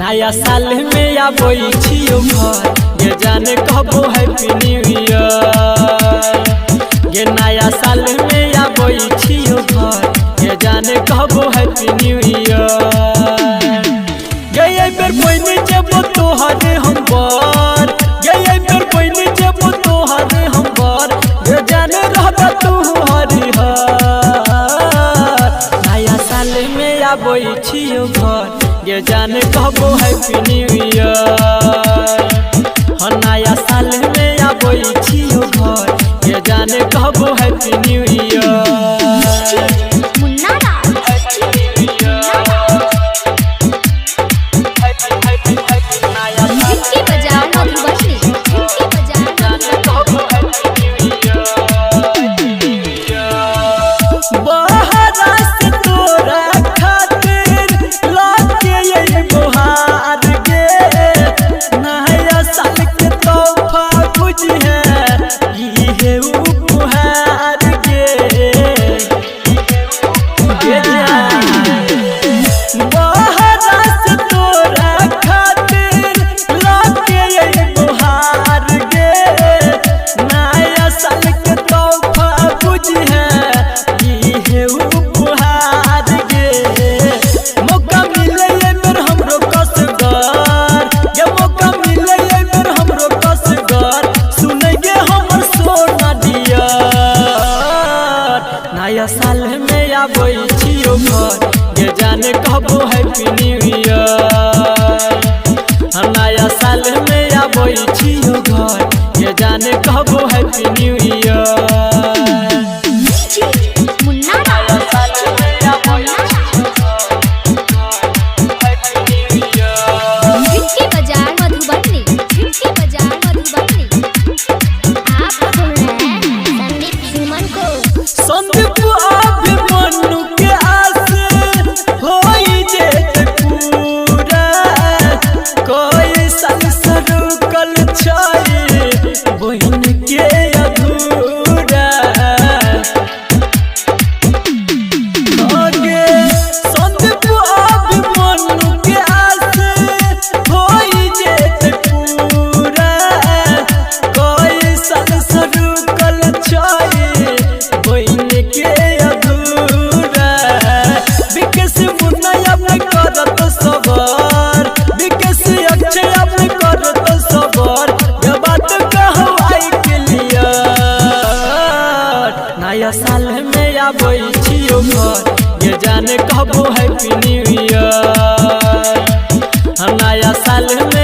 नया साल में आबै छियो घर ये जाने कबो हैप्पी न्यू ईयर। ये नया साल में आबै छियो घर ये जाने कबो हैप्पी न्यू ईयर। गए बेर पहिने जेबो तोहरे हम बर, गए बेर पहिने जेबो तोहरे हम बर ये जाने रहबा तू हरिहर। नया साल में आबै छियो घर ये जाने कबो हैप्पी न्यू ईयर। नया साल में आबै छियो घर ये जाने कबो हैप्पी न्यू ईयर। नया साल में आबै छियो घर ये जाने कबो हैप्पी न्यू ईयर। नया साल में आबै छियो घर ये जाने कबो हैप्पी न्यू ईयर। नया साल में आबै छियो घर ये जाने कबो हैप्पी न्यू ईयर। नया साल में